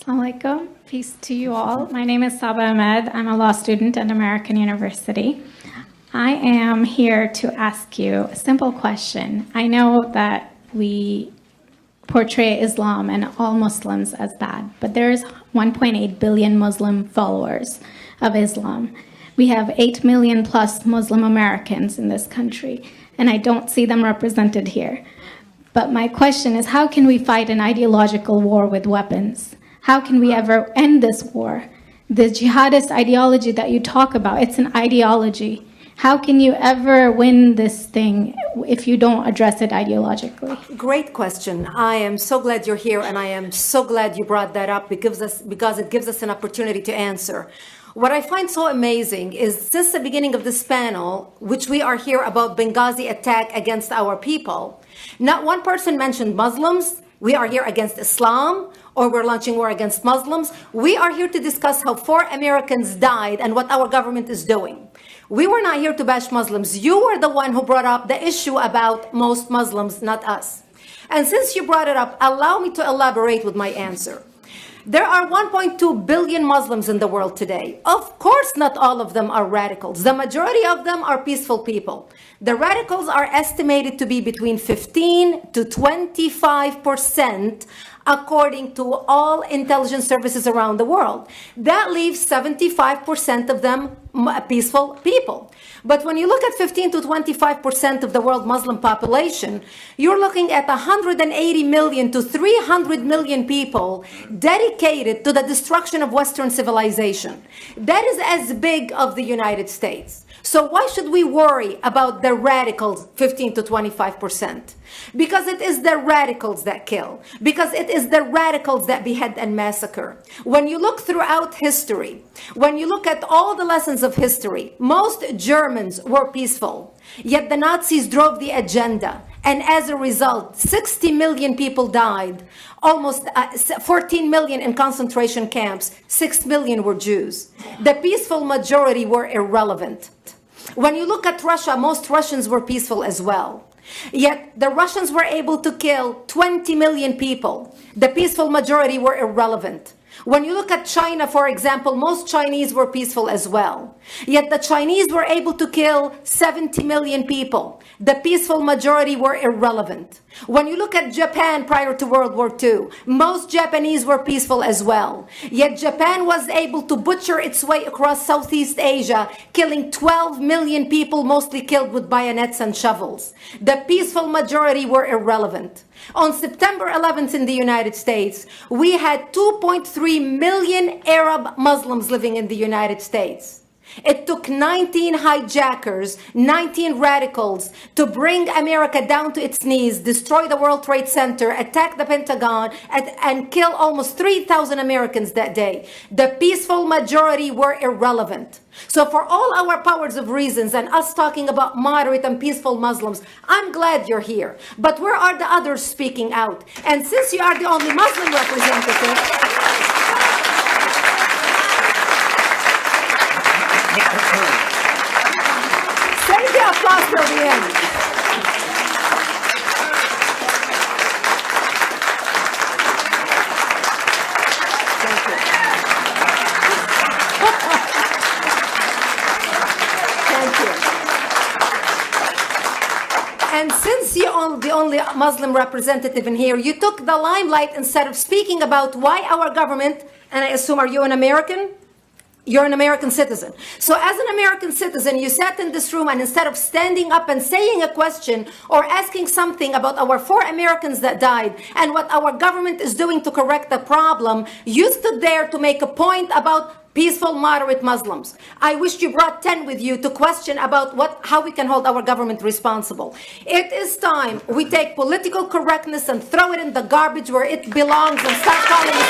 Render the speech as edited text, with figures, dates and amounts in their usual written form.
Assalamu alaikum. Peace to you all. My name is Saba Ahmed. I'm a law student at American University. I am here to ask you a simple question. I know that we portray Islam and all Muslims as bad, but there's 1.8 billion Muslim followers of Islam. We have 8 million plus Muslim Americans in this country, and I don't see them represented here. But my question is, how can we fight an ideological war with weapons? How can we ever end this war? The jihadist ideology that you talk about, it's an ideology. How can you ever win this thing if you don't address it ideologically? Great question. I am so glad you're here, and I am so glad you brought that up because it gives us an opportunity to answer. What I find so amazing is since the beginning of this panel, which we are here about Benghazi attack against our people, not one person mentioned Muslims. We are here against Islam, or we're launching war against Muslims. We are here to discuss how 4 Americans died and what our government is doing. We were not here to bash Muslims. You were the one who brought up the issue about most Muslims, not us. And since you brought it up, allow me to elaborate with my answer. There are 1.2 billion Muslims in the world today. Of course, not all of them are radicals. The majority of them are peaceful people. The radicals are estimated to be between 15 to 25%, according to all intelligence services around the world. That leaves 75% of them peaceful people. But when you look at 15 to 25% of the world Muslim population, you're looking at 180 million to 300 million people dedicated to the destruction of Western civilization. That is as big of the United States. So why should we worry about the radicals, 15 to 25%? Because it is the radicals that kill. Because it is the radicals that behead and massacre. When you look throughout history, when you look at all the lessons of history, most Germans were peaceful. Yet the Nazis drove the agenda. And as a result, 60 million people died. Almost 14 million in concentration camps. 6 million were Jews. The peaceful majority were irrelevant. When you look at Russia, most Russians were peaceful as well. Yet the Russians were able to kill 20 million people. The peaceful majority were irrelevant. When you look at China, for example, most Chinese were peaceful as well. Yet the Chinese were able to kill 70 million people. The peaceful majority were irrelevant. When you look at Japan prior to World War II, most Japanese were peaceful as well. Yet Japan was able to butcher its way across Southeast Asia, killing 12 million people, mostly killed with bayonets and shovels. The peaceful majority were irrelevant. On September 11th in the United States, we had 2.3 million Arab Muslims living in the United States. It took 19 hijackers, 19 radicals to bring America down to its knees, destroy the World Trade Center, attack the Pentagon, and kill almost 3,000 Americans that day. The peaceful majority were irrelevant. So for all our powers of reasons and us talking about moderate and peaceful Muslims, I'm glad you're here. But where are the others speaking out? And since you are the only Muslim representative, save the applause till the end. Thank you. Thank you. And since you're the only Muslim representative in here, you took the limelight instead of speaking about why our government, and I assume, are you an American? You're an American citizen. So as an American citizen, you sat in this room and instead of standing up and saying a question or asking something about our 4 Americans that died and what our government is doing to correct the problem, you stood there to make a point about peaceful, moderate Muslims. I wish you brought 10 with you to question about how we can hold our government responsible. It is time we take political correctness and throw it in the garbage where it belongs and start calling it